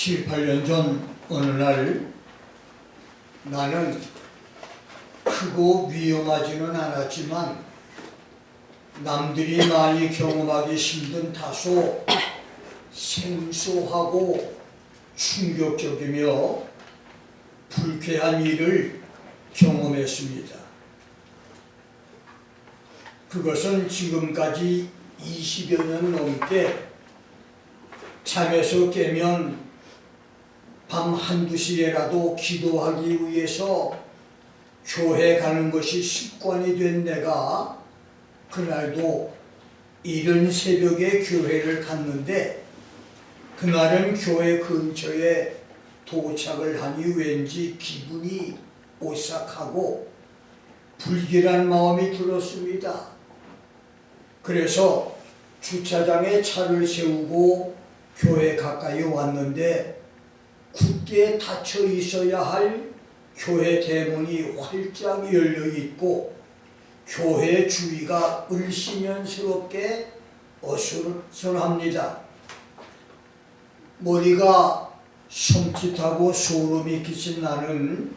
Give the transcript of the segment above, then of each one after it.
7, 8년 전 어느 날 나는 크고 위험하지는 않았지만 남들이 많이 경험하기 힘든 다소 생소하고 충격적이며 불쾌한 일을 경험했습니다. 그것은 지금까지 20여 년 넘게 잠에서 깨면 밤 한두 시에라도 기도하기 위해서 교회 가는 것이 습관이 된 내가 그날도 이른 새벽에 교회를 갔는데 그날은 교회 근처에 도착을 하니 왠지 기분이 오싹하고 불길한 마음이 들었습니다. 그래서 주차장에 차를 세우고 교회 가까이 왔는데 굳게 닫혀 있어야 할 교회 대문이 활짝 열려 있고 교회 주위가 을씨년스럽게 어수선합니다. 머리가 섬찟하고 소름이 끼친 나는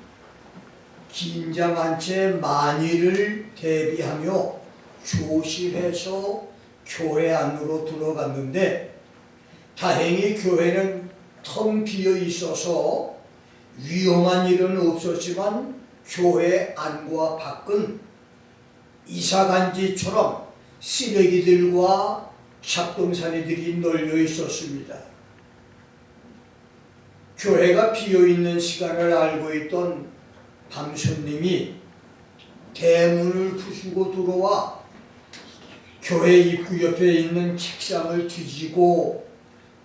긴장한 채 만일을 대비하며 조심해서 교회 안으로 들어갔는데 다행히 교회는 텅 비어 있어서 위험한 일은 없었지만 교회 안과 밖은 이사간지처럼 쓰레기들과 잡동사니들이 널려 있었습니다. 교회가 비어 있는 시간을 알고 있던 밤손님이 대문을 부수고 들어와 교회 입구 옆에 있는 책상을 뒤지고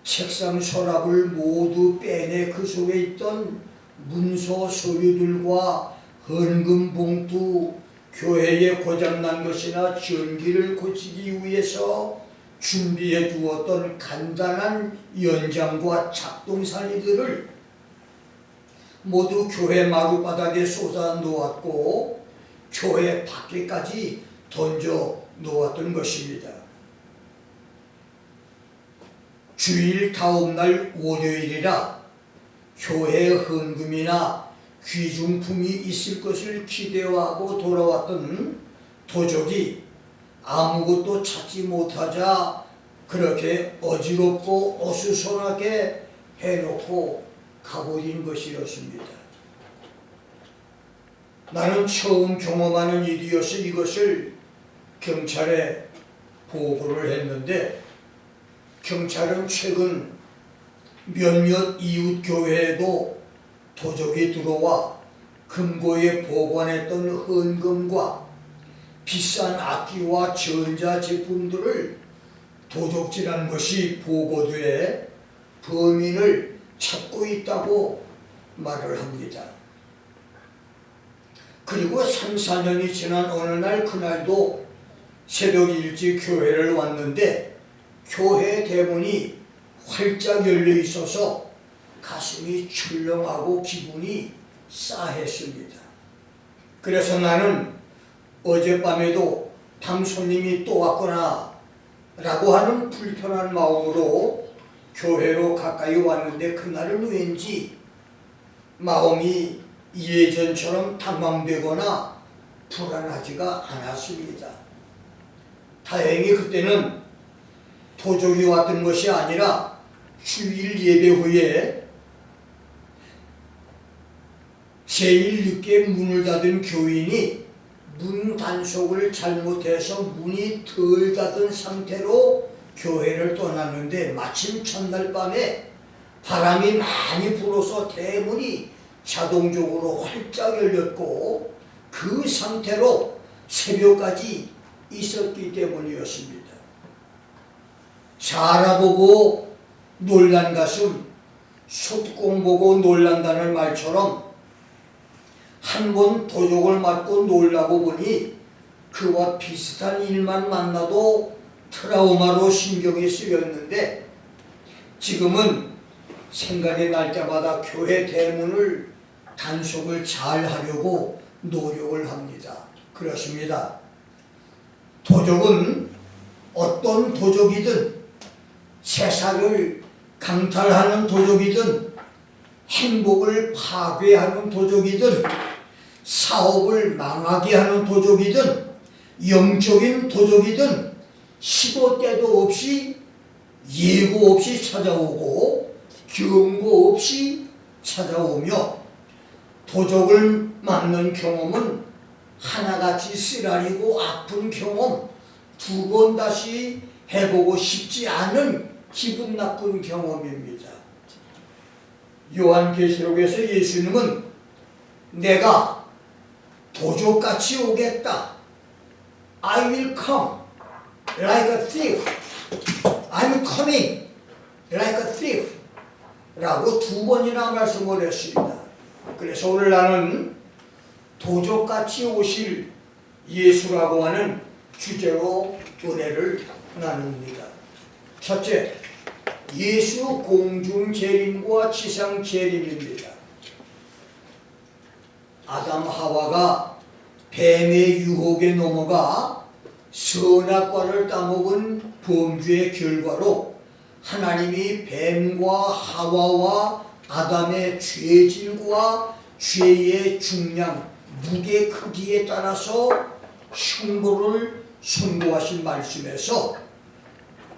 책상 서랍을 모두 빼내 그 속에 있던 문서 서류들과 헌금 봉투, 교회에 고장난 것이나 전기를 고치기 위해서 준비해 두었던 간단한 연장과 작동사니들을 모두 교회 마룻바닥에 쏟아 놓았고 교회 밖에까지 던져 놓았던 것입니다. 주일 다음날 월요일이라 교회 헌금이나 귀중품이 있을 것을 기대하고 돌아왔던 도적이 아무것도 찾지 못하자 그렇게 어지럽고 어수선하게 해놓고 가버린 것이었습니다. 나는 처음 경험하는 일이어서 이것을 경찰에 보고를 했는데 경찰은 최근 몇몇 이웃 교회에도 도적이 들어와 금고에 보관했던 헌금과 비싼 악기와 전자제품들을 도적질한 것이 보고돼 범인을 찾고 있다고 말을 합니다. 그리고 3, 4년이 지난 어느 날 그날도 새벽 일찍 교회를 왔는데 교회 대문이 활짝 열려 있어서 가슴이 출렁하고 기분이 싸했습니다. 그래서 나는 어젯밤에도 밤손님이 또 왔구나 라고 하는 불편한 마음으로 교회로 가까이 왔는데 그날은 왠지 마음이 예전처럼 당황되거나 불안하지가 않았습니다. 다행히 그때는 도적이 왔던 것이 아니라 주일 예배 후에 제일 늦게 문을 닫은 교인이 문 단속을 잘못해서 문이 덜 닫은 상태로 교회를 떠났는데 마침 첫날 밤에 바람이 많이 불어서 대문이 자동적으로 활짝 열렸고 그 상태로 새벽까지 있었기 때문이었습니다. 살아보고 놀란 가슴, 솥공 보고 놀란다는 말처럼 한 번 도적을 맞고 놀라고 보니 그와 비슷한 일만 만나도 트라우마로 신경이 쓰였는데 지금은 생각이 날 때마다 교회 대문을 단속을 잘 하려고 노력을 합니다. 그렇습니다. 도적은 어떤 도적이든 세상을 강탈하는 도적이든 행복을 파괴하는 도적이든 사업을 망하게 하는 도적이든 영적인 도적이든 시도 때도 없이 예고 없이 찾아오고 경고 없이 찾아오며 도적을 맞는 경험은 하나같이 쓰라리고 아픈 경험, 두 번 다시 해보고 싶지 않은 기분 나쁜 경험입니다. 요한계시록에서 예수님은 내가 도적같이 오겠다. I will come like a thief. I'm coming like a thief. 라고 두 번이나 말씀을 했습니다. 그래서 오늘 나는 도적같이 오실 예수라고 하는 주제로 은혜를 나눕니다. 첫째, 예수 공중 재림과 지상 재림입니다. 아담 하와가 뱀의 유혹에 넘어가 선악과를 따먹은 범죄의 결과로 하나님이 뱀과 하와와 아담의 죄질과 죄의 중량, 무게 크기에 따라서 형벌을 선고하신 말씀에서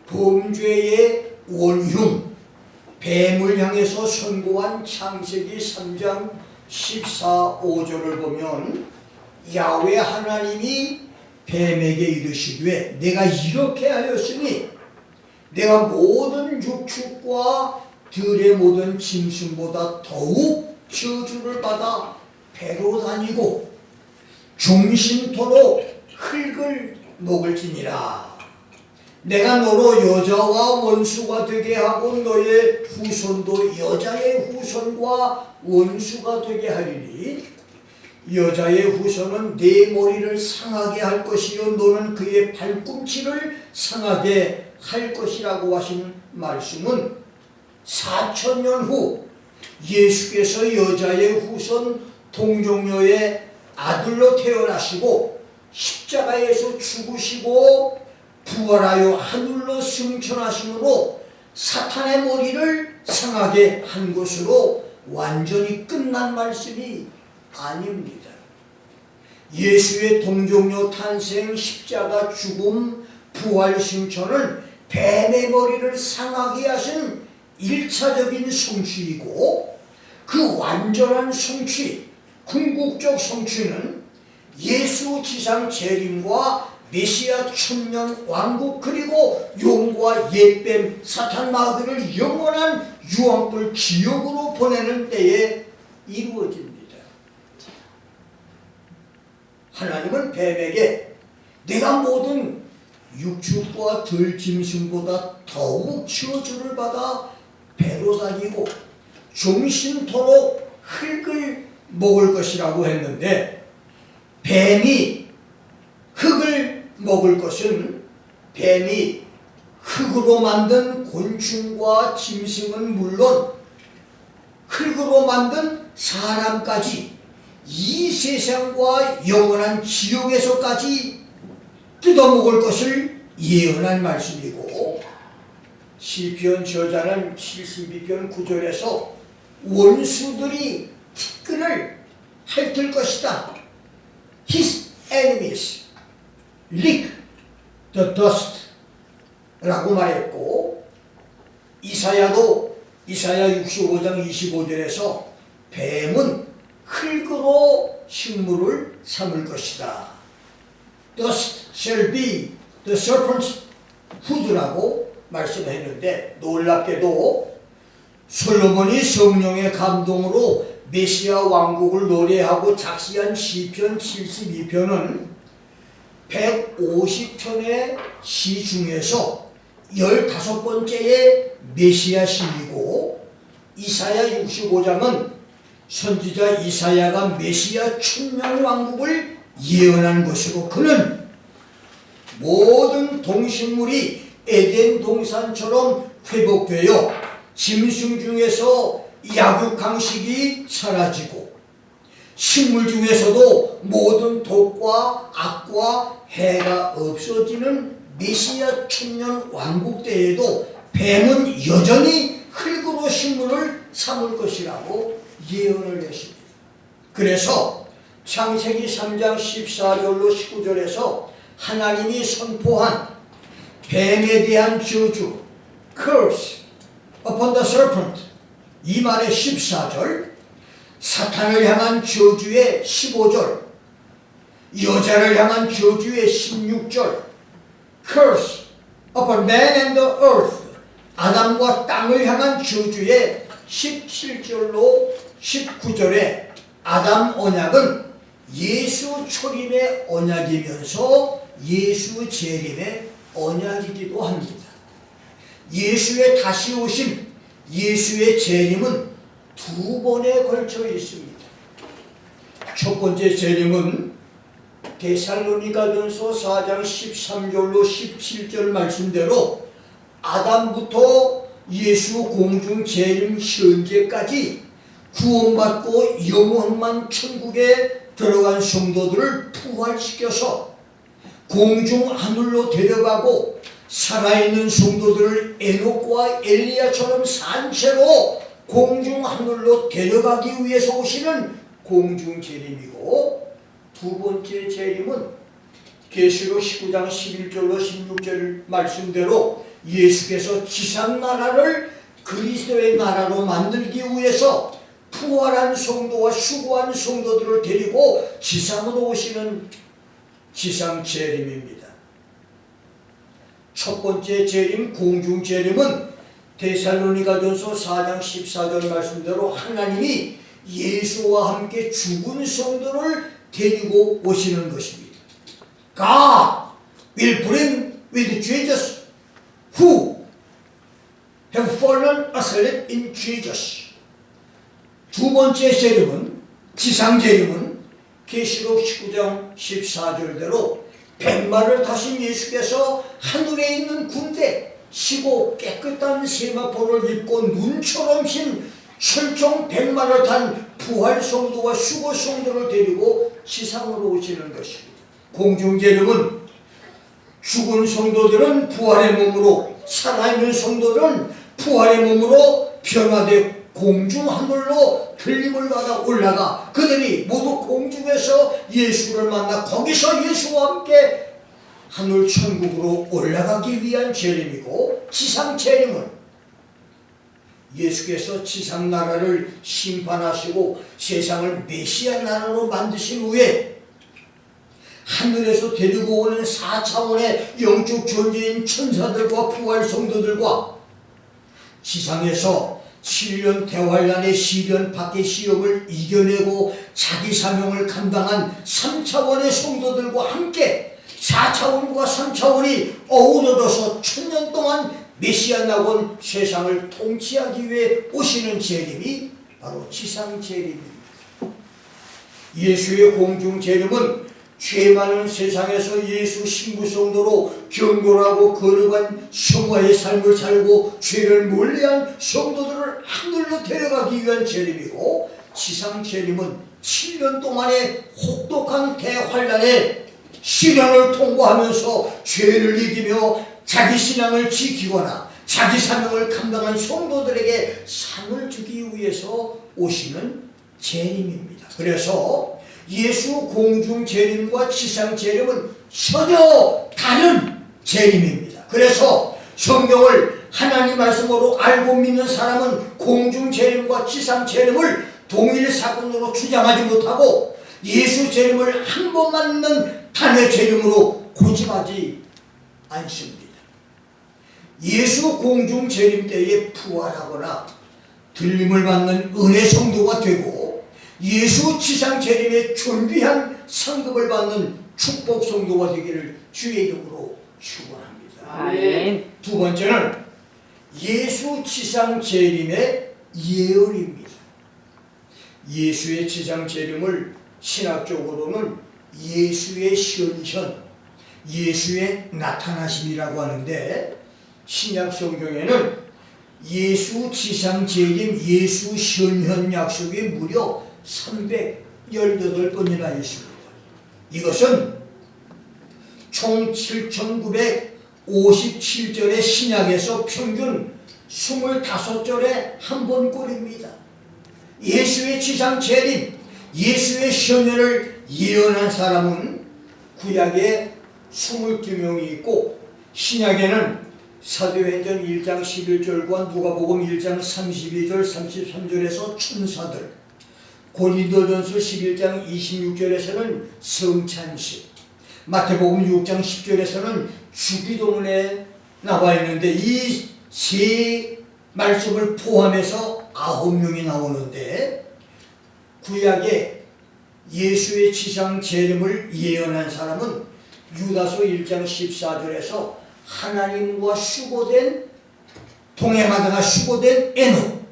범죄의 원흉, 뱀을 향해서 선고한 창세기 3장 14, 5절을 보면 야훼 하나님이 뱀에게 이르시되 내가 이렇게 하였으니 내가 모든 육축과 들의 모든 짐승보다 더욱 저주를 받아 배로 다니고 종신토록 흙을 먹을지니라. 내가 너로 여자와 원수가 되게 하고 너의 후손도 여자의 후손과 원수가 되게 하리니 여자의 후손은 네 머리를 상하게 할 것이요 너는 그의 발꿈치를 상하게 할 것이라고 하신 말씀은 4000년 후 예수께서 여자의 후손 동정녀의 아들로 태어나시고 십자가에서 죽으시고 부활하여 하늘로 승천하심으로 사탄의 머리를 상하게 한 것으로 완전히 끝난 말씀이 아닙니다. 예수의 동정녀 탄생, 십자가 죽음, 부활 승천은 뱀의 머리를 상하게 하신 1차적인 성취이고 그 완전한 성취, 궁극적 성취는 예수 지상 재림과 메시아 천년 왕국 그리고 용과 옛뱀 사탄 마귀를 영원한 유황불 지옥으로 보내는 때에 이루어집니다. 하나님은 뱀에게 내가 모든 육축과 들짐승보다 더욱 저주를 받아 배로 다니고 종신토록 흙을 먹을 것이라고 했는데 뱀이 흙을 먹을 것은 뱀이 흙으로 만든 곤충과 짐승은 물론 흙으로 만든 사람까지 이 세상과 영원한 지옥에서까지 뜯어먹을 것을 예언한 말씀이고 시편 저자는 72편 9절에서 원수들이 티끌을 핥을 것이다. His enemies lick the dust 라고 말했고 이사야도 이사야 65장 25절에서 뱀은 흙으로 식물을 삼을 것이다. Dust shall be the serpent's food라고 말씀했는데 놀랍게도 솔로몬이 성령의 감동으로 메시아 왕국을 노래하고 작시한 시편 72편은 150편의 시 중에서 15번째의 메시아 시이고 이사야 65장은 선지자 이사야가 메시아 천년 왕국을 예언한 것으로 그는 모든 동식물이 에덴 동산처럼 회복되어 짐승 중에서 약육강식이 사라지고 식물 중에서도 모든 독과 악과 해가 없어지는 메시아 천년 왕국 때에도 뱀은 여전히 흙으로 식물을 삼을 것이라고 예언을 했습니다. 그래서 창세기 3장 14절로 19절에서 하나님이 선포한 뱀에 대한 저주 curse upon the serpent 이 말의 14절, 사탄을 향한 저주의 15절, 여자를 향한 저주의 16절, curse upon man and the earth 아담과 땅을 향한 저주의 17절로 19절에 아담 언약은 예수 초림의 언약이면서 예수 재림의 언약이기도 합니다. 예수의 다시 오심, 예수의 재림은 두 번에 걸쳐 있습니다. 첫 번째 재림은 데살로니가전서 4장 13절로 17절 말씀대로 아담부터 예수 공중 재림 현재까지 구원받고 영원만 천국에 들어간 성도들을 부활시켜서 공중 하늘로 데려가고 살아있는 성도들을 에녹과 엘리야처럼 산채로 공중 하늘로 데려가기 위해서 오시는 공중 재림이고, 두 번째 재림은 계시록 19장 11절로 16절 말씀대로 예수께서 지상 나라를 그리스도의 나라로 만들기 위해서 부활한 성도와 수고한 성도들을 데리고 지상으로 오시는 지상 재림입니다. 첫 번째 재림, 공중 재림은 데살로니가전서 4장 14절 말씀대로 하나님이 예수와 함께 죽은 성도를 데리고 오시는 것입니다. God will bring with Jesus who have fallen asleep in Jesus. 두 번째 재림은, 지상 재림은 계시록 19장 14절대로 백마를 타신 예수께서 하늘에 있는 군대, 시고 깨끗한 세마포를 입고 눈처럼 흰 철종 백마를 탄 부활 성도와 수고 성도를 데리고 지상으로 오시는 것입니다. 공중 재림은 죽은 성도들은 부활의 몸으로, 살아있는 성도들은 부활의 몸으로 변화되 공중 하늘로 들림을 받아 올라가 그들이 모두 공중에서 예수를 만나 거기서 예수와 함께 하늘 천국으로 올라가기 위한 재림이고, 지상 재림은 예수께서 지상 나라를 심판하시고 세상을 메시아 나라로 만드신 후에 하늘에서 데리고 오는 4차원의 영적 존재인 천사들과 부활 성도들과 지상에서 7년 대환란의 시련 밖의 시험을 이겨내고 자기 사명을 감당한 3차원의 성도들과 함께 4차원과 3차원이 어우러져서 1000년 동안 메시아 나온 세상을 통치하기 위해 오시는 재림이 바로 지상 재림입니다. 예수의 공중 재림은 죄 많은 세상에서 예수 신부 성도로 경건하고 거룩한 성화의 삶을 살고 죄를 멀리한 성도들을 하늘로 데려가기 위한 재림이고, 지상 재림은 7년 동안의 혹독한 대환란의 시련을 통과하면서 죄를 이기며 자기 신앙을 지키거나 자기 사명을 감당한 성도들에게 상을 주기 위해서 오시는 재림입니다. 그래서 예수 공중 재림과 지상 재림은 전혀 다른 재림입니다. 그래서 성경을 하나님 말씀으로 알고 믿는 사람은 공중 재림과 지상 재림을 동일 사건으로 주장하지 못하고 예수 재림을 한 번만 있는 단회 재림으로 고집하지 않습니다. 예수 공중 재림 때에 부활하거나 들림을 받는 은혜 성도가 되고 예수 지상 재림에 존귀한 상급을 받는 축복 성도가 되기를 주의 이름으로 축원합니다. 아멘. 두 번째는 예수 지상 재림의 예언입니다. 예수의 지상 재림을 신학적으로는 예수의 현현, 예수의 나타나심이라고 하는데, 신약 성경에는 예수 지상 재림, 예수 현현 약속이 무려 318번이나 있습니다. 이것은 총 7,957절의 신약에서 평균 25절에 한 번 꼴입니다. 예수의 지상 재림, 예수의 시험을 예언한 사람은 구약에 22명이 있고 신약에는 사도행전 1장 11절과 누가복음 1장 32절 33절에서 천사들, 고린도전서 11장 26절에서는 성찬식, 마태복음 6장 10절에서는 주기도문에 나와 있는데 이 세 말씀을 포함해서 9명이 나오는데 구약에 예수의 지상 재림을 예언한 사람은 유다서 1장 14절에서 하나님과 수고된 동행하다가 수고된 에녹,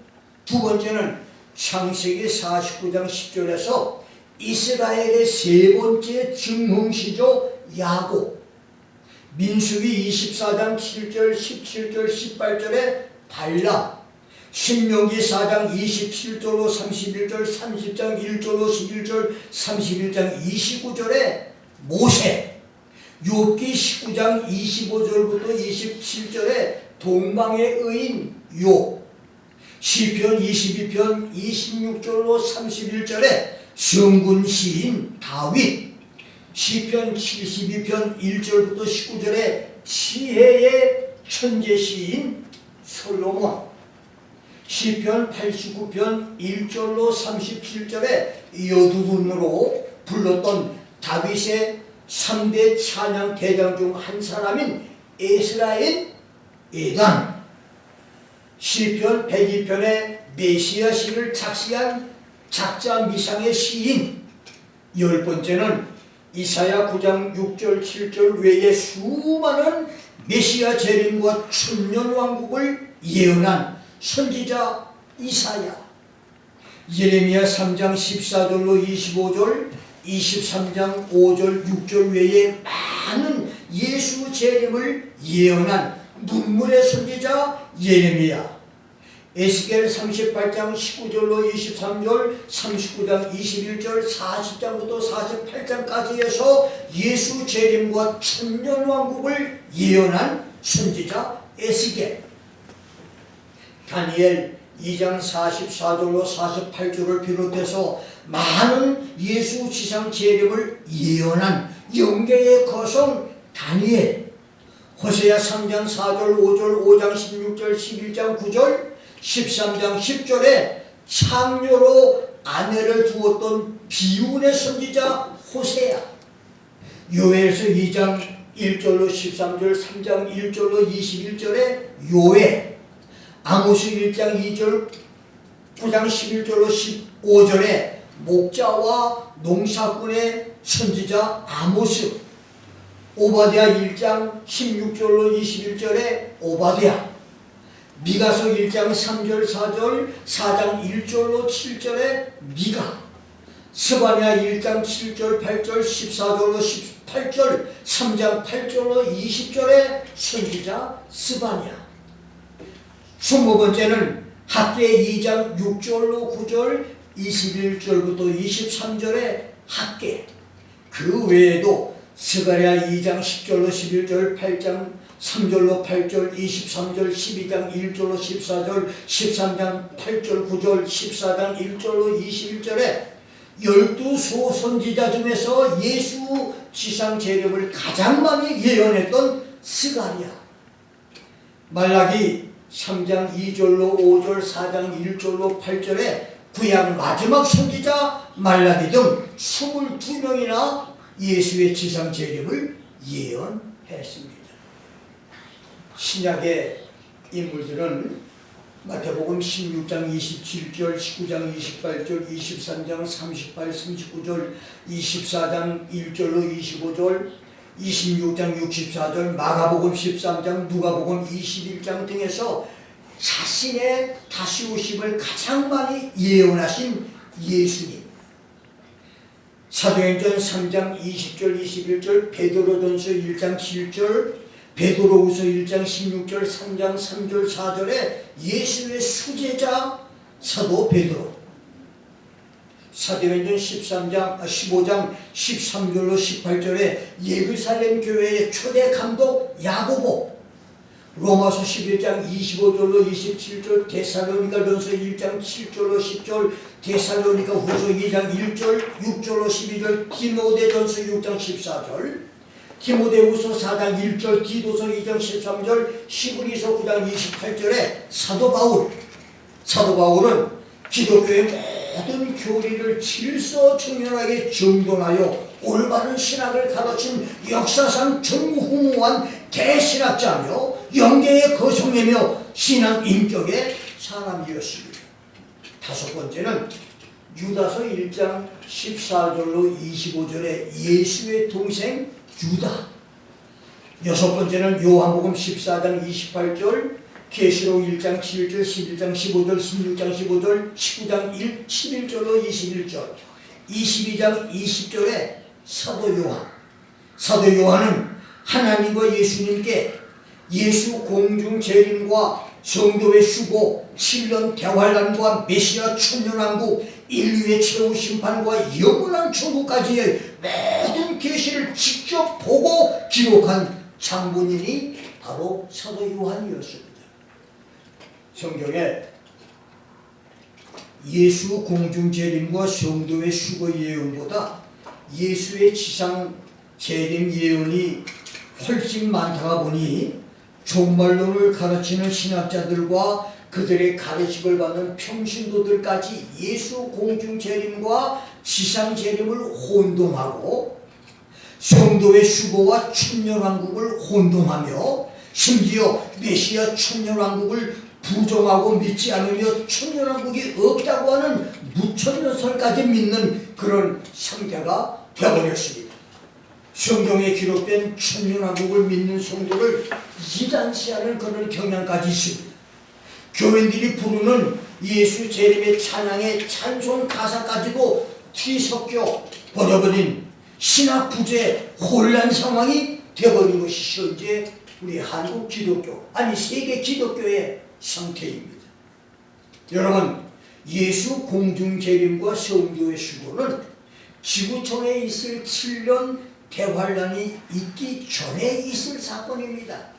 두 번째는 창세기 49장 10절에서 이스라엘의 세 번째 증흥시조 야곱, 민수기 24장 7절 17절 18절에 발람, 신명기 4장 27절로 31절 30장 1절로 11절 31장 29절에 모세, 욥기 19장 25절부터 27절에 동방의 의인 욥, 시편 22편 26절로 31절에 성군 시인 다윗, 시편 72편 1절부터 19절에 지혜의 천재 시인 솔로몬, 시편 89편 1절로 37절에 여두분으로 불렀던 다윗의 3대 찬양 대장 중 한 사람인 에스라의 에단, 시편 102편의 메시아 시를 작시한 작자 미상의 시인, 10번째는 이사야 9장 6절 7절 외에 수많은 메시아 재림과 천년왕국을 예언한 선지자 이사야, 예레미야 3장 14절로 25절 23장 5절 6절 외에 많은 예수 재림을 예언한 눈물의 선지자 예레미야, 에스겔 38장 19절로 23절 39장 21절 40장부터 48장까지 해서 예수 재림과 천년왕국을 예언한 선지자 에스겔, 다니엘 2장 44절로 48절을 비롯해서 많은 예수 지상 재림을 예언한 영계의 거성 다니엘, 호세아 3장 4절 5절 5장 16절 11장 9절 13장 10절에 창녀로 아내를 두었던 비운의 선지자 호세아, 요엘서 2장 1절로 13절 3장 1절로 21절에 요엘, 아모스 1장 2절 9장 11절로 15절에 목자와 농사꾼의 선지자 아모스, 오바댜 1장 16절로 21절에 오바댜, 미가서 1장 3절 4절 4장 1절로 7절에 미가, 스바냐 1장 7절 8절 14절로 18절 3장 8절로 20절에 선지자 스바냐, 20번째는 학계 2장 6절로 9절 21절부터 23절에 학계, 그 외에도 스가랴 2장 10절로 11절 8장 3절로 8절 23절 12장 1절로 14절 13장 8절 9절 14장 1절로 21절에 12소 선지자 중에서 예수 지상 재림을 가장 많이 예언했던 스가랴, 말라기 3장 2절로 5절 4장 1절로 8절에 구약 마지막 선지자 말라기 등 22명이나 예수의 지상 재림을 예언했습니다. 신약의 인물들은 마태복음 16장 27절 19장 28절 23장 38 39절 24장 1절로 25절 26장 64절 마가복음 13장 누가복음 21장 등에서 자신의 다시 오심을 가장 많이 예언하신 예수님, 사도행전 3장 20절 21절 베드로전서 1장 7절 베드로후서 1장 16절 3장 3절 4절에 예수의 수제자 사도 베드로, 사도행전 15장 13절로 18절에 예루살렘 교회의 초대 감독 야고보, 로마서 11장 25절로 27절, 데살로니가전서 1장 7절로 10절, 데살로니가 후서 2장 1절, 6절로 12절, 디모데전서 6장 14절, 디모데후서 4장 1절, 디도서 2장 13절, 히브리서 9장 28절에 사도 바울은 기독교의 모든 교리를 질서정연하게 정돈하여 올바른 신학을 가르친 역사상 전무후무한 대신학자며 영계의 거성이며 신학 인격의 사람이었습니다. 다섯 번째는 유다서 1장 14절로 25절에 예수의 동생 유다. 여섯 번째는 요한복음 14장 28절, 계시록 1장 7절, 11장 15절, 16장 15절, 19장 11절로 21절, 22장 20절에 사도 요한. 사도 요한은 하나님과 예수님께 예수 공중 재림과 성도의 휴고, 7년 대환란과 메시아 천년왕국, 인류의 최후 심판과 영원한 천국까지의 모든 계시를 직접 보고 기록한 장본인이 바로 사도 요한이었습니다. 성경에 예수 공중 재림과 성도의 휴거 예언보다 예수의 지상 재림 예언이 훨씬 많다가 보니 종말론을 가르치는 신학자들과 그들의 가르침을 받는 평신도들까지 예수 공중 재림과 지상 재림을 혼동하고 성도의 휴거와 천년왕국을 혼동하며 심지어 메시아 천년왕국을 부정하고 믿지 않으며 천년왕국이 없다고 하는 무천년설까지 믿는 그런 상태가 되어버렸습니다. 성경에 기록된 천년왕국을 믿는 성도를 이단시하는 그런 경향까지 있습니다. 교인들이 부르는 예수 재림의 찬양의 찬송 가사까지도 뒤섞여 버려버린 신학 부재 혼란 상황이 되어버린 것이 현재 우리 한국 기독교, 아니 세계 기독교의 상태입니다. 여러분, 예수 공중 재림과 성도의 휴거는 지구촌에 있을 7년 대환란이 있기 전에 있을 사건입니다.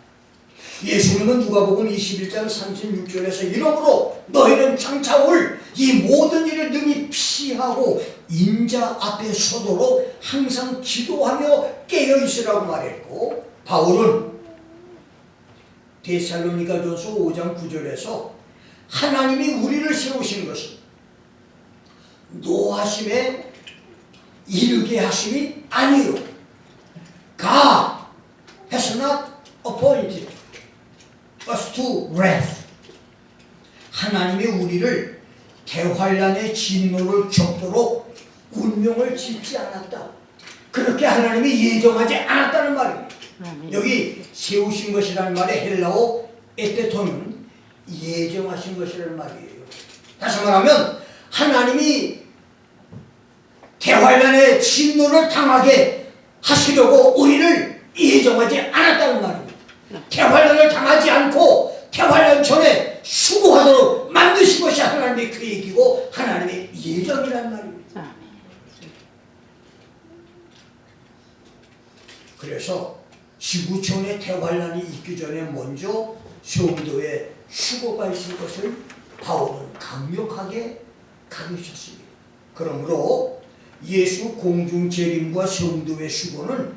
예수님은 누가복음 21장 36절에서 이러므로 너희는 장차 올 이 모든 일을 능히 피하고 인자 앞에 서도록 항상 기도하며 깨어있으라고 말했고, 바울은 데살로니가전서 5장 9절에서 하나님이 우리를 세우신 것은 노하심에 이르게 하심이 아니요, God has not appointed us to wrath. 하나님이 우리를 대환란의 진노를 겪도록 운명을 짓지 않았다. 그렇게 하나님이 예정하지 않았다는 말입니다. 여기 세우신 것이라는 말의 헬라어 에테토는 예정하신 것이라는 말이에요. 다시 말하면 하나님이 대환란의 진노를 당하게 하시려고 우리를 예정하지 않았다는 말입니다. 대환란을 당하지 않고 대환란 전에 수고하도록 만드신 것이 하나님의 계획이고 하나님의 예정이라는 말입니다. 그래서 지구촌에 대환란이 있기 전에 먼저 성도의 휴거가 있을 것을 바울은 강력하게 가르쳤습니다. 그러므로 예수 공중 재림과 성도의 휴거는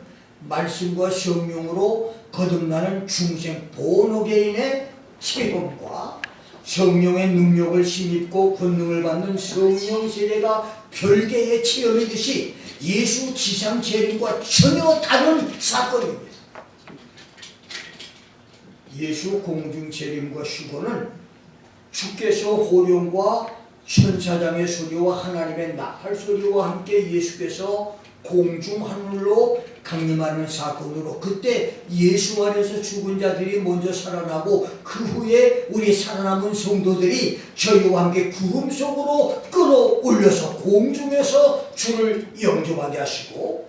말씀과 성령으로 거듭나는 중생 본어게인의 체험과 성령의 능력을 힘입고 권능을 받는 성령 세례가 별개의 체험이듯이 예수 지상 재림과 전혀 다른 사건입니다. 예수 공중 재림과 휴거는 주께서 호령과 천사장의 소리와 하나님의 나팔 소리와 함께 예수께서 공중 하늘로 강림하는 사건으로, 그때 예수 안에서 죽은 자들이 먼저 살아나고 그 후에 우리 살아남은 성도들이 저희와 함께 구름 속으로 끌어올려서 공중에서 주를 영접하게 하시고,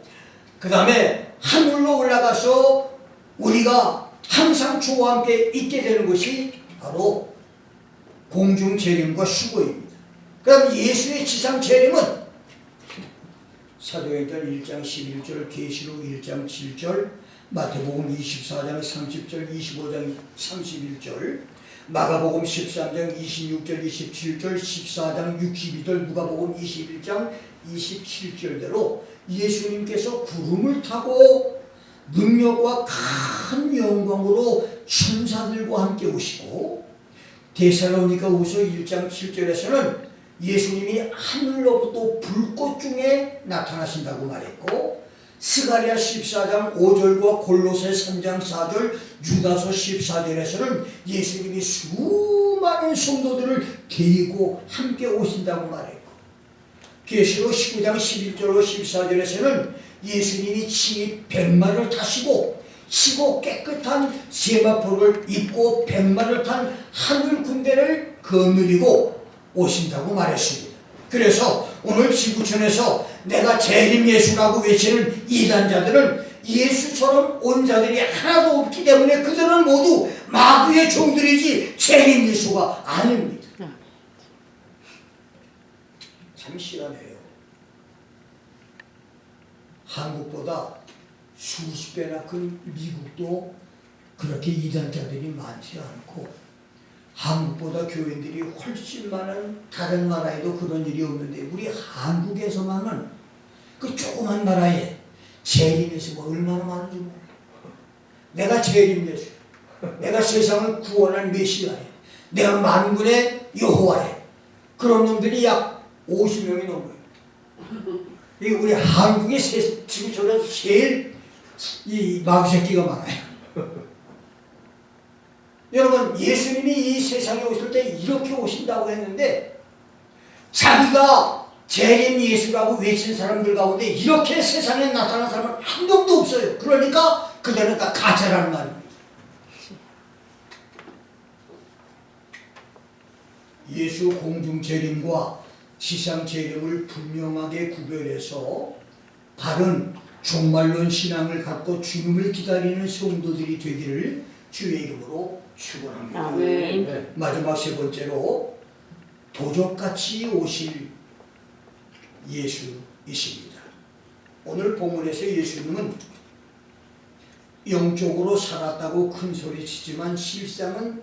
그 다음에 하늘로 올라가서 우리가 항상 주와 함께 있게 되는 것이 바로 공중 재림과 휴거입니다. 그럼 예수의 지상 재림은 사도행전 1장 11절, 계시록 1장 7절, 마태복음 24장 30절 25장 31절 마가복음 13장 26절 27절 14장 62절 누가복음 21장 27절대로 예수님께서 구름을 타고 능력과 큰 영광으로 천사들과 함께 오시고 데살로니가후서 1장 7절에서는 예수님이 하늘로부터 불꽃 중에 나타나신다고 말했고 스가랴 14장 5절과 골로새 3장 4절 유다서 14절에서는 예수님이 수많은 성도들을 데리고 함께 오신다고 말했고 계시록 19장 11절로 14절에서는 예수님이 친히 백마를 타시고 시고 깨끗한 세마포를 입고 백마를 탄 하늘 군대를 거느리고 오신다고 말했습니다. 그래서 오늘 지구촌에서 내가 재림 예수라고 외치는 이단자들은 예수처럼 온 자들이 하나도 없기 때문에 그들은 모두 마귀의 종들이지 재림 예수가 아닙니다. 참 시원해요. 한국보다 수십 배나 큰 미국도 그렇게 이단자들이 많지 않고 한국보다 교인들이 훨씬 많은 다른 나라에도 그런 일이 없는데 우리 한국에서만은 그 조그만 나라에 재림 예수가 얼마나 많은지 몰라요. 내가 재림 예수, 내가 세상을 구원할 메시아래, 내가 만군의 여호와래. 그런 놈들이 약 50명이 넘어요. 이게 우리 한국의 지금 저는 제일 이 마귀새끼가 많아요. 여러분 예수님이 이 세상에 오실 때 이렇게 오신다고 했는데 자기가 재림 예수라고 외친 사람들 가운데 이렇게 세상에 나타난 사람은 한 명도 없어요. 그러니까 그들은 다 가짜라는 말입니다. 예수 공중 재림과 지상 재림을 분명하게 구별해서 바른 종말론 신앙을 갖고 주님을 기다리는 성도들이 되기를 주의 이름으로 축원합니다. 아멘. 마지막 세 번째로 도적같이 오실 예수이십니다. 오늘 본문에서 예수님은 영적으로 살았다고 큰 소리 치지만 실상은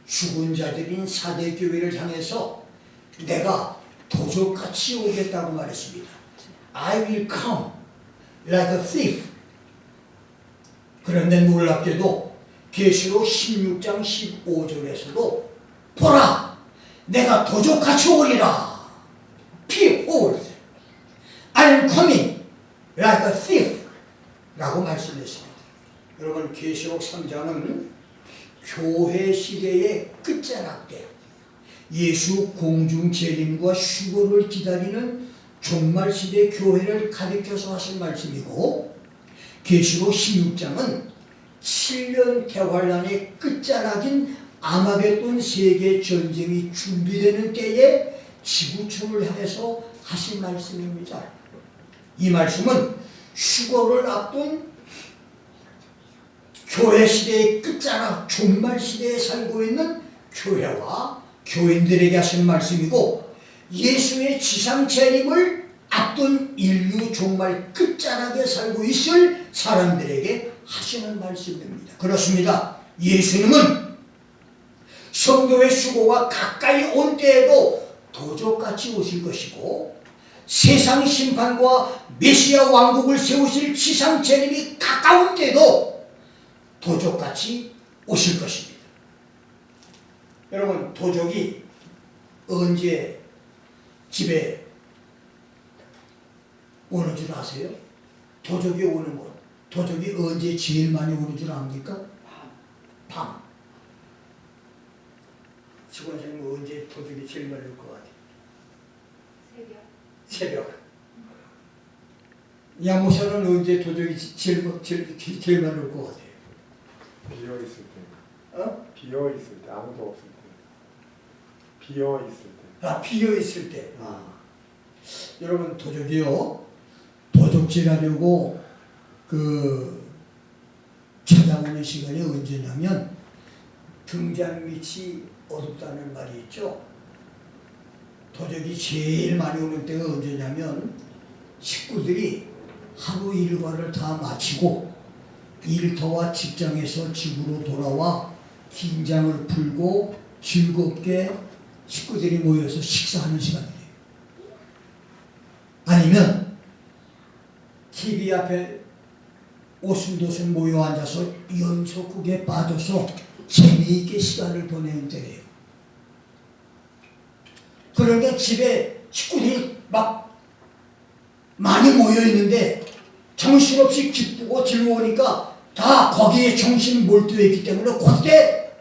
죽은 자들인 사대 교회를 향해서 내가 도적같이 오겠다고 말했습니다. I will come like a thief. 그런데 놀랍게도 계시록 16장 15절에서도 보라 내가 도적같이 오리라. Behold, I am coming like a thief 라고 말씀했습니다. 여러분 계시록 3장은 교회 시대의 끝자락 때 예수 공중 재림과 휴거를 기다리는 종말 시대 교회를 가리켜서 하신 말씀이고 계시록 16장은 7년 대환란의 끝자락인 아마겟돈 세계 전쟁이 준비되는 때에 지구촌을 향해서 하신 말씀입니다. 이 말씀은 휴거를 앞둔 교회 시대의 끝자락 종말 시대에 살고 있는 교회와 교인들에게 하신 말씀이고 예수의 지상 재림을 앞둔 인류 종말 끝자락에 살고 있을 사람들에게 하시는 말씀입니다. 그렇습니다. 예수님은 성도의 수고가 가까이 온 때에도 도적같이 오실 것이고 세상 심판과 메시아 왕국을 세우실 지상 재림이 가까운 때에도 도적같이 오실 것입니다. 여러분 도적이 언제 집에 오는 줄 아세요? 도적이 오는 곳. 도적이 언제 제일 많이 오는 줄 압니까? 밤. 지구원장님 언제 도적이 제일 많이 올 것 같아요? 새벽. 양모사는 언제 도적이 제일 많이 올 것 같아요? 비어 있을 때. 어? 비어 있을 때 아무도 없을 때. 비어 있을 때. 아, 비어 있을 때. 여러분 도적이요. 도적질하려고 찾아오는 시간이 언제냐면 등잔 밑이 어둡다는 말이 있죠. 도적이 제일 많이 오는 때가 언제냐면 식구들이 하루 일과를 다 마치고 일터와 직장에서 집으로 돌아와 긴장을 풀고 즐겁게 식구들이 모여서 식사하는 시간이에요. 아니면 TV 앞에 오순도순 모여 앉아서 연속극에 빠져서 재미있게 시간을 보내는 때예요. 그런데 집에 식구들이 막 많이 모여 있는데 정신없이 기쁘고 즐거우니까 다 거기에 정신이 몰두해 있기 때문에 그때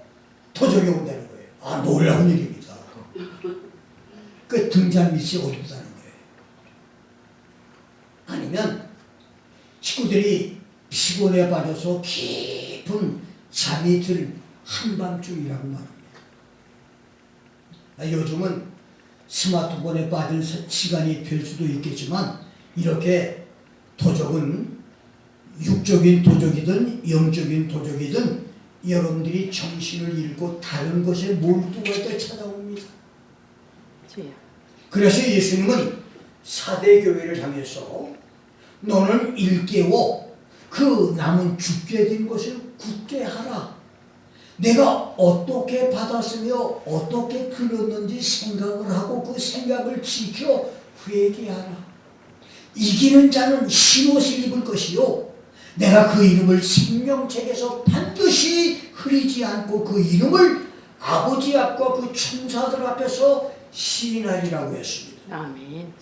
도적이 온다는 거예요. 아, 놀라운 일입니다. 그 등잔 밑이 어둡다는 거예요. 아니면 식구들이 피곤에 빠져서 깊은 잠이 들 한밤중이라고 말합니다. 요즘은 스마트폰에 빠진 시간이 될 수도 있겠지만 이렇게 도적은 육적인 도적이든 영적인 도적이든 여러분들이 정신을 잃고 다른 것에 몰두할 때 찾아옵니다. 그래서 예수님은 사대 교회를 향해서 너는 일깨워 그 남은 죽게 된 것을 굳게 하라. 내가 어떻게 받았으며 어떻게 그렸는지 생각을 하고 그 생각을 지켜 회개하라. 이기는 자는 흰옷을 입을 것이요 내가 그 이름을 생명책에서 반드시 흐리지 않고 그 이름을 아버지 앞과 그 천사들 앞에서 시인하리라고 했습니다. 아멘.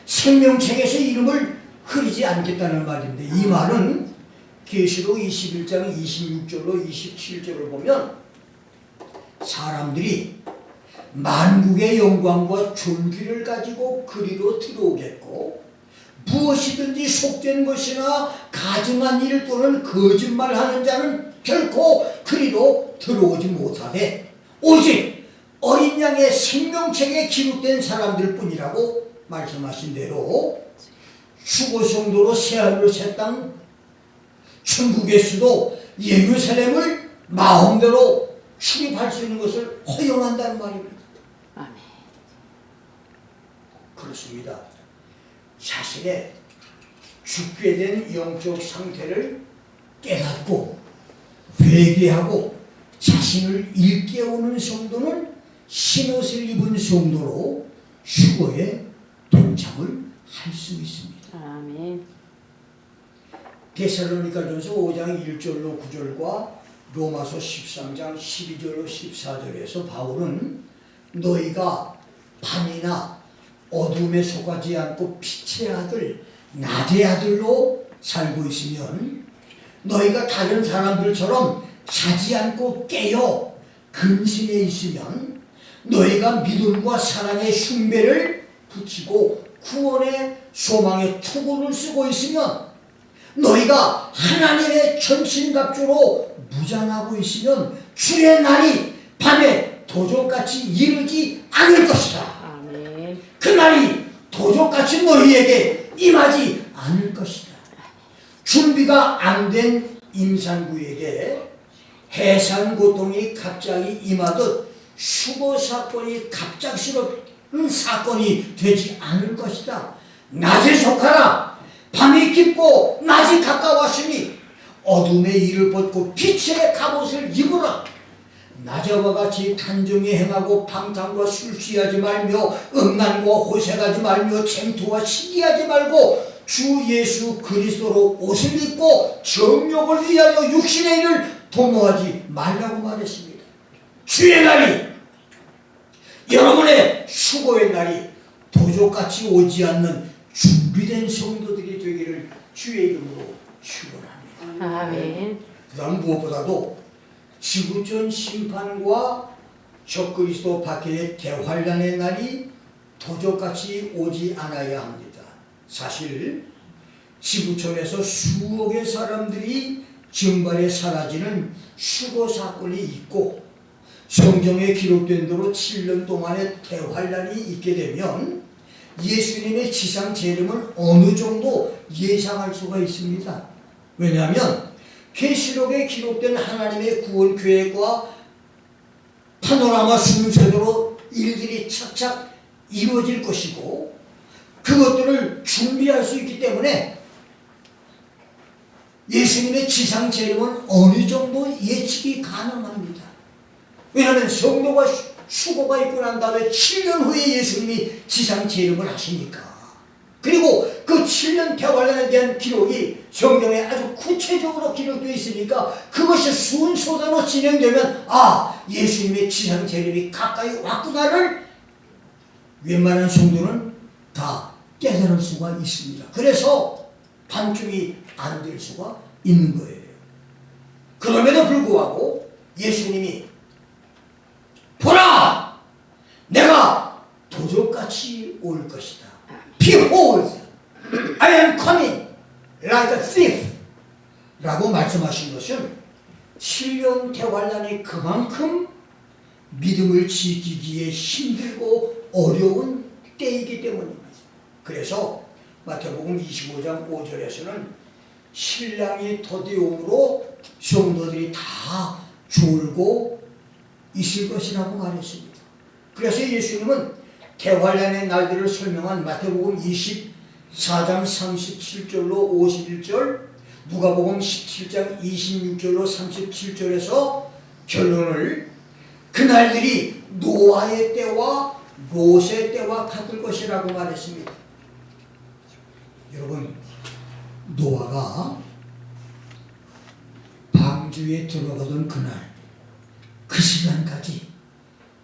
생명책에서 이름을 흐리지 않겠다는 말인데 이 말은 계시록 21장 26절로 27절을 보면 사람들이 만국의 영광과 존귀를 가지고 그리로 들어오겠고 무엇이든지 속된 것이나 가증한 일 또는 거짓말하는 자는 결코 그리로 들어오지 못하되 오직 어린 양의 생명책에 기록된 사람들 뿐이라고 말씀하신 대로 휴거 성도로 새하늘로 새 땅 천국의 수도 예루살렘을 마음대로 출입할 수 있는 것을 허용한다는 말입니다. 아멘. 그렇습니다. 자신의 죽게 된 영적 상태를 깨닫고 회개하고 자신을 일깨우는 성도는 흰옷을 입은 성도로 휴거에 동참을 할 수 있습니다. 아멘. 데살로니가전서 5장 1절로 9절과 로마서 13장 12절로 14절에서 바울은 너희가 밤이나 어둠에 속하지 않고 빛의 아들, 낮의 아들로 살고 있으면 너희가 다른 사람들처럼 자지 않고 깨어 근심에 있으면 너희가 믿음과 사랑의 흉배를 붙이고 구원의 소망의 투구를 쓰고 있으면 너희가 하나님의 전신갑주로 무장하고 있으면 주의 날이 밤에 도적같이 이르지 않을 것이다. 아멘. 그 날이 도적같이 너희에게 임하지 않을 것이다. 준비가 안 된 임산부에게 해산 고통이 갑자기 임하듯 휴거 사건이 갑작스러운 사건이 되지 않을 것이다. 낮에 속하라. 밤이 깊고 낮이 가까웠으니 어둠의 일을 벗고 빛의 갑옷을 입으라. 낮에와 같이 단정히 행하고 방탕과 술 취하지 말며 음란과 호색하지 말며 쟁투와 시기하지 말고 주 예수 그리스도로 옷을 입고 정욕을 위하여 육신의 일을 도모하지 말라고 말했습니다. 주의 날이 여러분의 휴거의 날이 도적같이 오지 않는 준비된 성도들이 되기를 주의 이름으로 축원합니다. 아멘. 그 다음 무엇보다도 지구촌 심판과 적그리스도 박해의 대환란의 날이 도적같이 오지 않아야 합니다. 사실 지구촌에서 수억의 사람들이 증발에 사라지는 휴거 사건이 있고 성경에 기록된 대로 7년 동안의 대환란이 있게 되면 예수님의 지상 재림을 어느 정도 예상할 수가 있습니다. 왜냐하면 계시록에 기록된 하나님의 구원 계획과 파노라마 순서대로 일들이 착착 이루어질 것이고 그것들을 준비할 수 있기 때문에 예수님의 지상 재림은 어느 정도 예측이 가능합니다. 왜냐하면 성도가 수고가 있고 난 다음에 7년 후에 예수님이 지상 재림을 하시니까. 그리고 그 7년 대환란에 대한 기록이 성경에 아주 구체적으로 기록되어 있으니까 그것이 순서대로 진행되면 예수님의 지상 재림이 가까이 왔구나를 웬만한 성도는 다 깨달을 수가 있습니다. 그래서 반중이 안 될 수가 있는 거예요. 그럼에도 불구하고 예수님이 보라! 내가 도적같이 올 것이다. Behold, I am coming like a thief 라고 말씀하신 것은 7년 대환란이 그만큼 믿음을 지키기에 힘들고 어려운 때이기 때문입니다. 그래서 마태복음 25장 5절에서는 신랑이 더디움으로 성도들이 다 졸고 있을 것이라고 말했습니다. 그래서 예수님은 대환란의 날들을 설명한 마태복음 24장 37절로 51절, 누가복음 17장 26절로 37절에서 결론을 그 날들이 노아의 때와 롯의 때와 같을 것이라고 말했습니다. 여러분, 노아가 방주에 들어가던 그날, 그 시간까지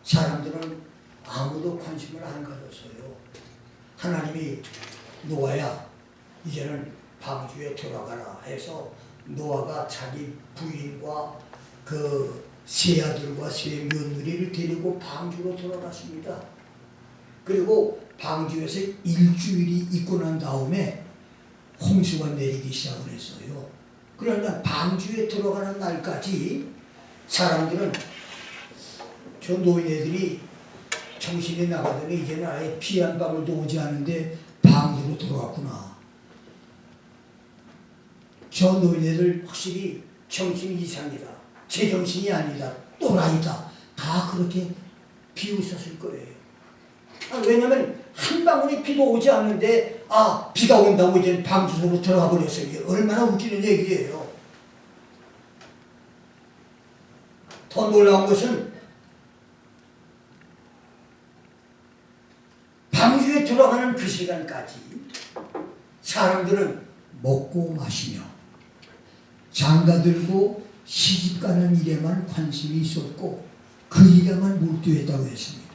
사람들은 아무도 관심을 안 가졌어요. 하나님이 노아야, 이제는 방주에 들어가라 해서 노아가 자기 부인과 그 세 아들과 세 며느리를 데리고 방주로 들어갔습니다. 그리고 방주에서 일주일이 있고 난 다음에 홍수가 내리기 시작을 했어요. 그러니까 방주에 들어가는 날까지 사람들은 저 노인네들이 정신이 나가더니 이제는 아예 피 한 방울도 오지 않는데 방주로 들어갔구나. 저 노인네들 확실히 정신 이상이다. 제정신이 아니다. 또라이다. 다 그렇게 비웃었을 거예요. 왜냐하면 한 방울의 비도 오지 않는데 비가 온다고 이제 방주로 들어가 버렸어요. 얼마나 웃기는 얘기예요. 더 놀라운 것은 방주에 들어가는 그 시간까지 사람들은 먹고 마시며 장가들고 시집가는 일에만 관심이 있었고 그 일에만 몰두했다고 했습니다.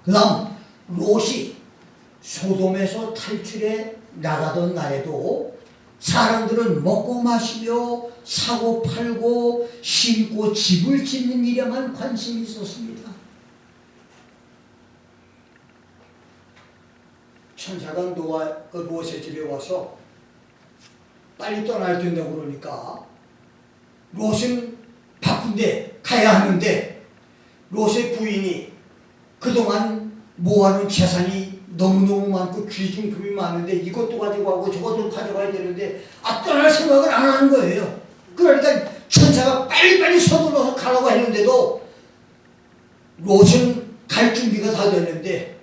그 다음 롯이 소돔에서 탈출해 나가던 날에도 사람들은 먹고 마시며 사고 팔고 심고 집을 짓는 일에만 관심이 있었습니다. 천사가 롯의 집에 와서 빨리 떠나야 된다고 그러니까 롯은 바쁜데 가야 하는데 롯의 부인이 그동안 모아놓은 재산이 너무너무 많고 귀중품이 많은데 이것도 가지고 가고 저것도 가져가야 되는데 떠날 생각을 안 하는 거예요. 그러니까 천사가 빨리빨리 서둘러서 가라고 했는데도 롯은 갈 준비가 다 됐는데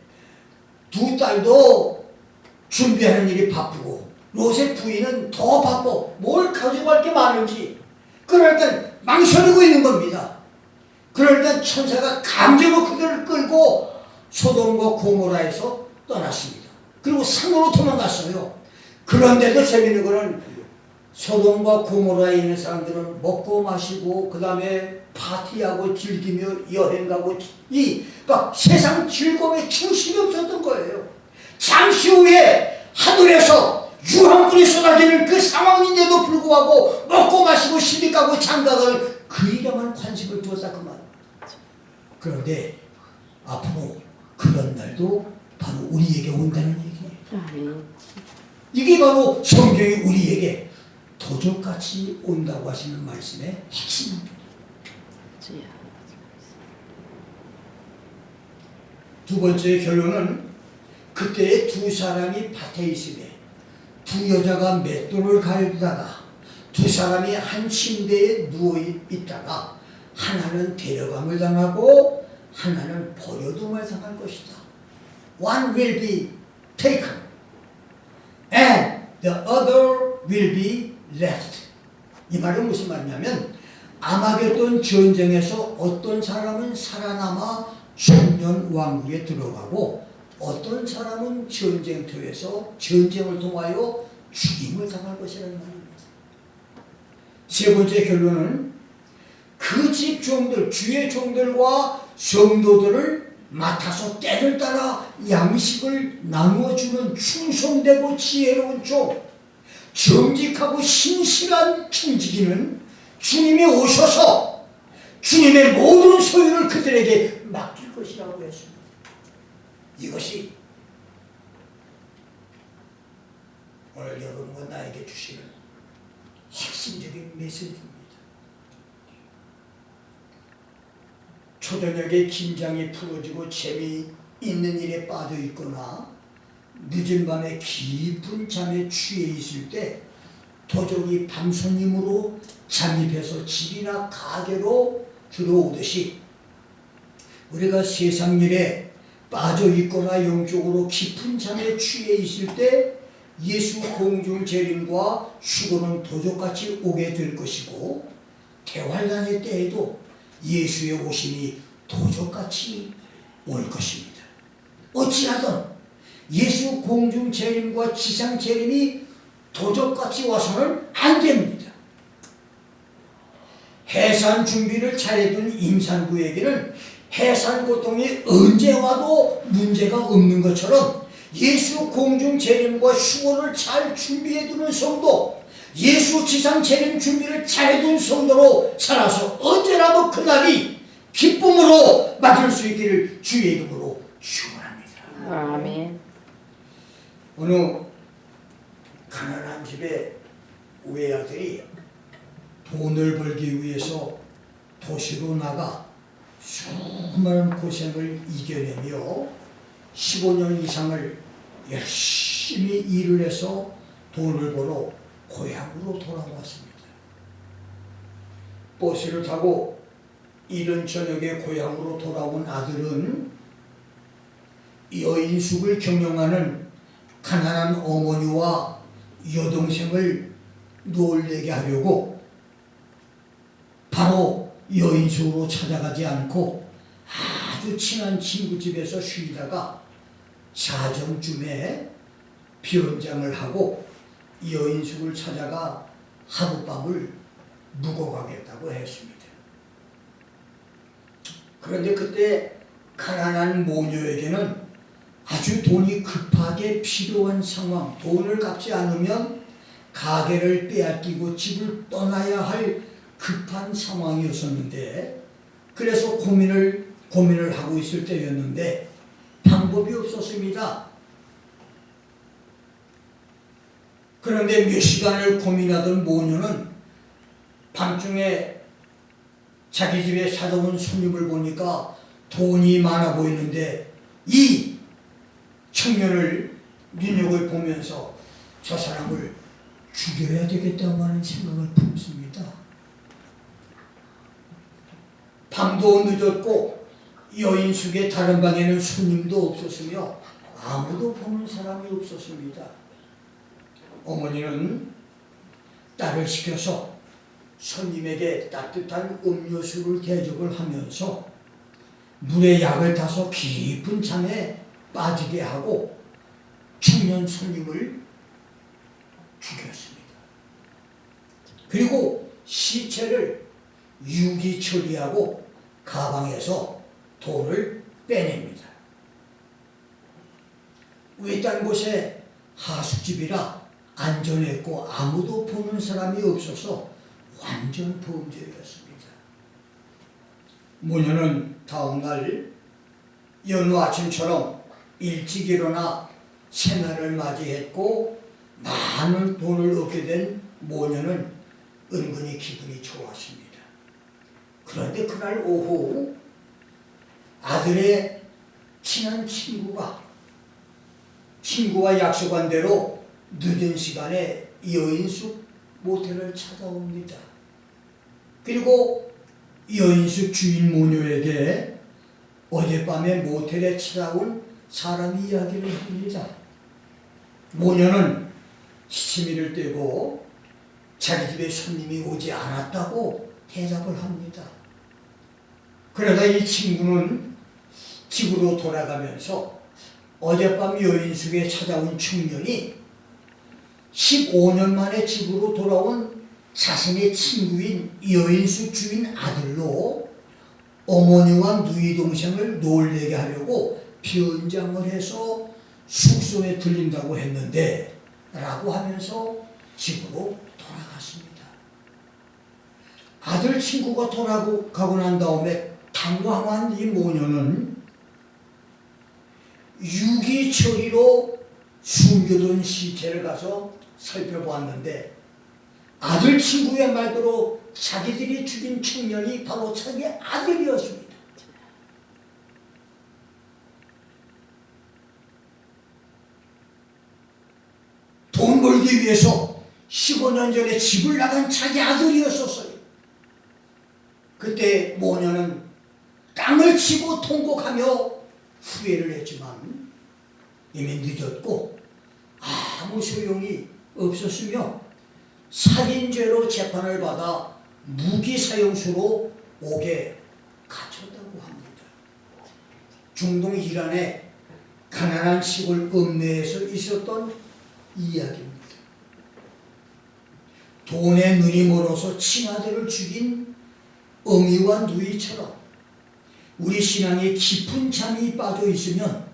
두 딸도 준비하는 일이 바쁘고 롯의 부인은 더 바빠. 뭘 가져갈 게 많은지. 그러니까 망설이고 있는 겁니다. 그러니까 천사가 강제로 그들을 끌고 소돔과 고모라에서 떠났습니다. 그리고 산으로 도망갔어요. 그런데도 재밌는 거는 소돔과 고모라에 있는 사람들은 먹고 마시고 그 다음에 파티하고 즐기며 여행 가고 막 세상 즐거움에 중심이 없었던 거예요. 잠시 후에 하늘에서 유황불이 쏟아지는 그 상황인데도 불구하고 먹고 마시고 시집가고 장가갈 그 일에만 관심을 두었다 그 말. 그런데 앞으로 그런 날도 바로 우리에게 온다는 얘기예요. 이게 바로 성경이 우리에게 도적같이 온다고 하시는 말씀의 핵심입니다. 두 번째 결론은 그때의 두 사람이 밭에 있으며 두 여자가 맷돌을 갈다가 두 사람이 한 침대에 누워 있다가 하나는 데려감을 당하고 하나는 버려둠을 당할 것이다. One will be taken and the other will be left. 이 말은 무슨 말이냐면 아마겟돈 전쟁에서 어떤 사람은 살아남아 천년 왕국에 들어가고 어떤 사람은 전쟁터에서 전쟁을 통하여 죽임을 당할 것이라는 말입니다. 세 번째 결론은 그 집 종들, 주의 종들과 성도들을 맡아서 때를 따라 양식을 나누어주는 충성되고 지혜로운 종, 정직하고 신실한 청지기는 주님이 오셔서 주님의 모든 소유를 그들에게 맡길 것이라고 했습니다. 이것이 오늘 여러분과 나에게 주시는 핵심적인 메시지입니다. 초저녁에 긴장이 풀어지고 재미있는 일에 빠져 있거나 늦은 밤에 깊은 잠에 취해 있을 때 도적이 밤손님으로 잠입해서 집이나 가게로 들어오듯이 우리가 세상 일에 빠져 있거나 영적으로 깊은 잠에 취해 있을 때 예수 공중 재림과 휴거는 도적같이 오게 될 것이고 대환란의 때에도 예수의 오심이 도적같이 올 것입니다. 어찌하든 예수 공중 재림과 지상 재림이 도적같이 와서는 안 됩니다. 해산 준비를 잘해둔 임산부에게는 해산 고통이 언제 와도 문제가 없는 것처럼 예수 공중 재림과 휴거를 잘 준비해두는 성도, 예수 지상 재림 준비를 잘해둔 성도로 살아서 언제라도 그날이 기쁨으로 맞을 수 있기를 주의 이름으로 축원합니다. 아멘. 어느 가난한 집의 외아들이 돈을 벌기 위해서 도시로 나가 수많은 고생을 이겨내며 15년 이상을 열심히 일을 해서 돈을 벌어 고향으로 돌아왔습니다. 버스를 타고 이른 저녁에 고향으로 돌아온 아들은 여인숙을 경영하는 가난한 어머니와 여동생을 놀래게 하려고 바로 여인숙으로 찾아가지 않고 아주 친한 친구 집에서 쉬다가 자정쯤에 비원장을 하고 여인숙을 찾아가 하룻밤을 묵어가겠다고 했습니다. 그런데 그때 가난한 모녀에게는 아주 돈이 급하게 필요한 상황, 돈을 갚지 않으면 가게를 빼앗기고 집을 떠나야 할 급한 상황이었었는데, 그래서 고민을 하고 있을 때였는데 방법이 없었습니다. 그런데 몇 시간을 고민하던 모녀는 밤중에 자기 집에 찾아온 손님을 보니까 돈이 많아 보이는데 이 청년을 눈여겨 보면서 저 사람을 죽여야 되겠다고 하는 생각을 품습니다. 밤도 늦었고 여인숙의 다른 방에는 손님도 없었으며 아무도 보는 사람이 없었습니다. 어머니는 딸을 시켜서 손님에게 따뜻한 음료수를 대접을 하면서 물에 약을 타서 깊은 잠에 빠지게 하고 청년 손님을 죽였습니다. 그리고 시체를 유기 처리하고 가방에서 돈을 빼냅니다. 외딴 곳에 하숙집이라 안전했고 아무도 보는 사람이 없어서 완전 범죄였습니다. 모녀는 다음날 연휴 아침처럼 일찍 일어나 새날을 맞이했고 많은 돈을 얻게 된 모녀는 은근히 기분이 좋았습니다. 그런데 그날 오후 아들의 친한 친구와 약속한 대로 늦은 시간에 여인숙 모텔을 찾아옵니다. 그리고 여인숙 주인 모녀에게 어젯밤에 모텔에 찾아온 사람이 이야기를 합니다. 모녀는 시치미를 떼고 자기 집에 손님이 오지 않았다고 대답을 합니다. 그러다 이 친구는 집으로 돌아가면서 어젯밤 여인숙에 찾아온 청년이 15년 만에 집으로 돌아온 자신의 친구인 여인숙 주인 아들로 어머니와 누이 동생을 놀래게 하려고 변장을 해서 숙소에 들린다고 했는데 라고 하면서 집으로 돌아갔습니다. 아들 친구가 돌아가고 난 다음에 당황한 이 모녀는 유기처리로 숨겨둔 시체를 가서 살펴보았는데 아들 친구의 말대로 자기들이 죽인 청년이 바로 자기 아들이었습니다. 돈 벌기 위해서 15년 전에 집을 나간 자기 아들이었었어요. 그때 모녀는 땅을 치고 통곡하며 후회를 했지만 이미 늦었고 아무 소용이 없었으며 살인죄로 재판을 받아 무기사형수로 옥에 갇혔다고 합니다. 중동 이란의 가난한 시골 읍내에서 있었던 이야기입니다. 돈에 눈이 멀어서 친아들을 죽인 어미와 누이처럼 우리 신앙에 깊은 잠이 빠져 있으면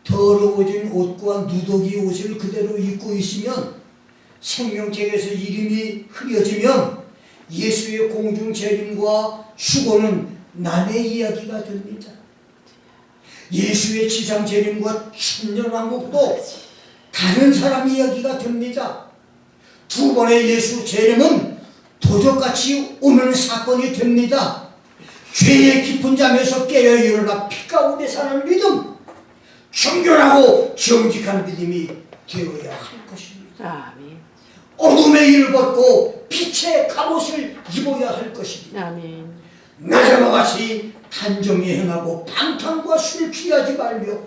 더러워진 옷과 누더기 옷을 그대로 입고 있으면 생명책에서 이름이 흐려지면 예수의 공중 재림과 휴거는 남의 이야기가 됩니다. 예수의 지상 재림과 천년왕국도 다른 사람 이야기가 됩니다. 두 번의 예수 재림은 도적같이 오는 사건이 됩니다. 죄의 깊은 잠에서 깨어 일어나 피 가운데 사는 믿음, 정결하고 정직한 믿음이 되어야 할 것입니다. 아멘. 어둠의 일을 벗고 빛의 갑옷을 입어야 할 것입니다. 아멘. 나자와 같이 단정히 행하고 방탕과 술 취하지 말며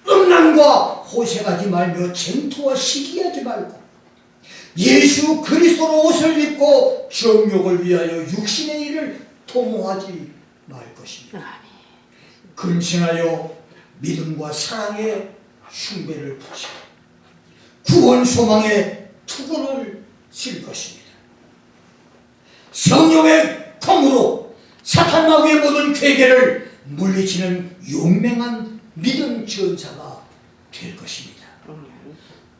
음란과 호색하지 말며 쟁투와 시기하지 말고 예수 그리스도로 옷을 입고 정욕을 위하여 육신의 일을 도모하지 말 것입니다. 아멘. 근신하여 믿음과 사랑의 흉배를 붙이고 구원 소망의 투구를 쓸 것입니다. 성령의 검으로 사탄 마귀의 모든 괴계를 물리치는 용맹한 믿음 전사가 될 것입니다.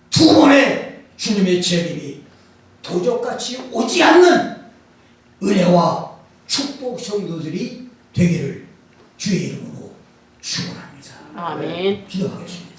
두 번의 주님의 재림이 도적같이 오지 않는 은혜와 축복 성도들이 되기를 주의 이름으로 축원합니다. 아멘. 기도하겠습니다.